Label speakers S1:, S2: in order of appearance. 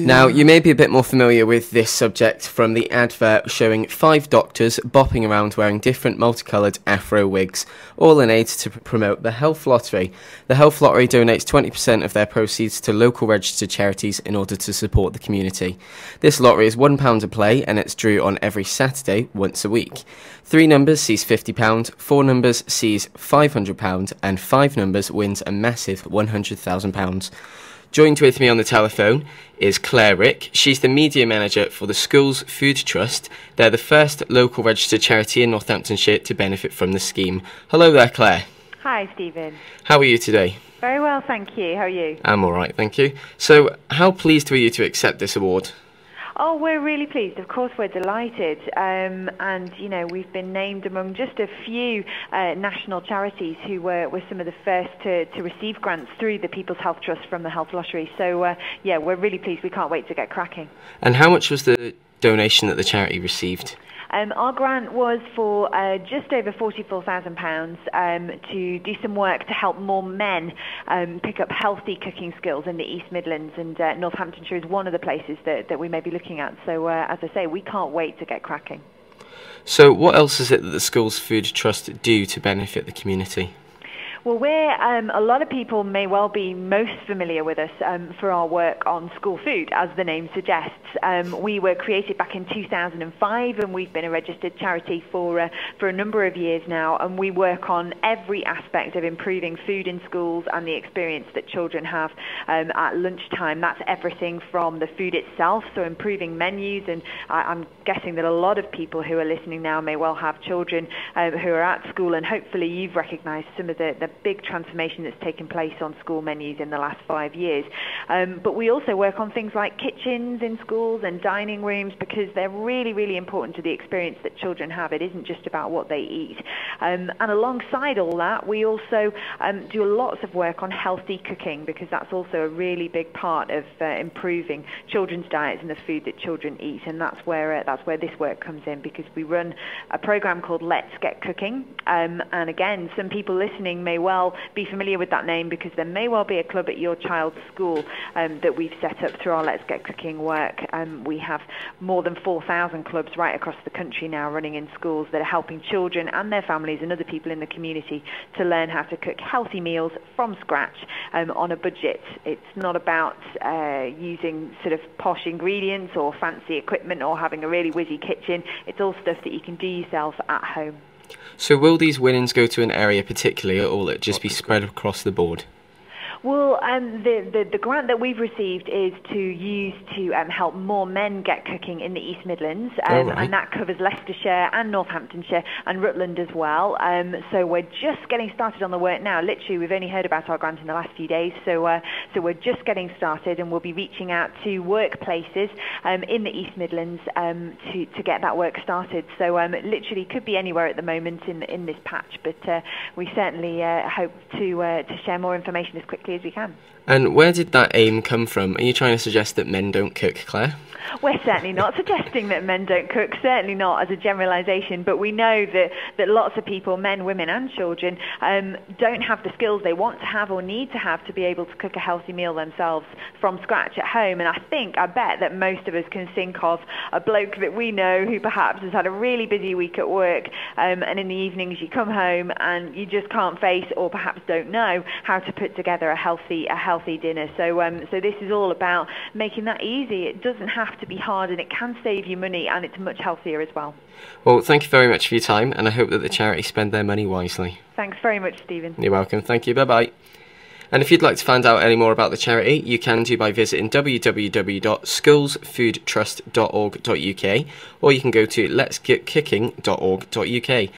S1: Now, you may be a bit more familiar with this subject from the advert showing 5 doctors bopping around wearing different multicoloured afro wigs, all in aid to promote the Health Lottery. The Health Lottery donates 20% of their proceeds to local registered charities in order to support the community. This lottery is £1 a play and it's drew on every Saturday once a week. 3 numbers sees £50, 4 numbers sees £500 and 5 numbers wins a massive £100,000. Joined with me on the telephone is Claire Rick. She's the media manager for the Schools Food Trust. They're the first local registered charity in Northamptonshire to benefit from the scheme. Hello there, Claire.
S2: Hi, Stephen.
S1: How are you today?
S2: Very well, thank you. How are you?
S1: I'm all right, thank you. So, how pleased were you to accept this award?
S2: Oh, we're really pleased. Of course, we're delighted. And, you know, we've been named among just a few national charities who were some of the first to receive grants through the People's Health Trust from the Health Lottery. So, yeah, we're really pleased. We can't wait to get cracking.
S1: And how much was the donation that the charity received?
S2: Our grant was for just over £44,000 to do some work to help more men pick up healthy cooking skills in the East Midlands, and Northamptonshire is one of the places that we may be looking at. So, as I say, we can't wait to get cracking.
S1: So what else is it that the Schools Food Trust do to benefit the community?
S2: Well, a lot of people may well be most familiar with us for our work on school food, as the name suggests. We were created back in 2005, and we've been a registered charity for a number of years now, and we work on every aspect of improving food in schools and the experience that children have at lunchtime. That's everything from the food itself, so improving menus, and I'm guessing that a lot of people who are listening now may well have children who are at school, and hopefully you've recognised some of the big transformation that's taken place on school menus in the last 5 years. But we also work on things like kitchens in schools and dining rooms, because they're really, really important to the experience that children have. It isn't just about what they eat. And alongside all that, we also do lots of work on healthy cooking, because that's also a really big part of improving children's diets and the food that children eat. And that's where this work comes in, because we run a program called Let's Get Cooking. And again, some people listening may well be familiar with that name, because there may well be a club at your child's school that we've set up through our Let's Get Cooking work. We have more than 4,000 clubs right across the country now running in schools that are helping children and their families and other people in the community to learn how to cook healthy meals from scratch on a budget. It's not about using sort of posh ingredients or fancy equipment or having a really whizzy kitchen. It's all stuff that you can do yourself at home.
S1: So will these winnings go to an area particularly, or will it just be spread across the board?
S2: Well, the grant that we've received is to use to help more men get cooking in the East Midlands, and that covers Leicestershire and Northamptonshire and Rutland as well. So we're just getting started on the work now. Literally, we've only heard about our grant in the last few days, so we're just getting started, and we'll be reaching out to workplaces in the East Midlands to get that work started. So literally could be anywhere at the moment in this patch, but we certainly hope to share more information as quickly as we can.
S1: And where did that aim come from? Are you trying to suggest that men don't cook, Claire?
S2: We're certainly not suggesting that men don't cook, certainly not as a generalisation, but we know that lots of people, men, women and children, don't have the skills they want to have or need to have to be able to cook a healthy meal themselves from scratch at home. And I bet that most of us can think of a bloke that we know who perhaps has had a really busy week at work, and in the evenings you come home and you just can't face, or perhaps don't know, how to put together a healthy dinner. So this is all about making that easy. It doesn't have to be hard, and it can save you money, and it's much healthier as well.
S1: Well, thank you very much for your time, and I hope that the charity spend their money wisely.
S2: Thanks very much, Stephen.
S1: You're welcome. Thank you. Bye-bye. And if you'd like to find out any more about the charity, you can do by visiting www.schoolsfoodtrust.org.uk, or you can go to letsgetkicking.org.uk.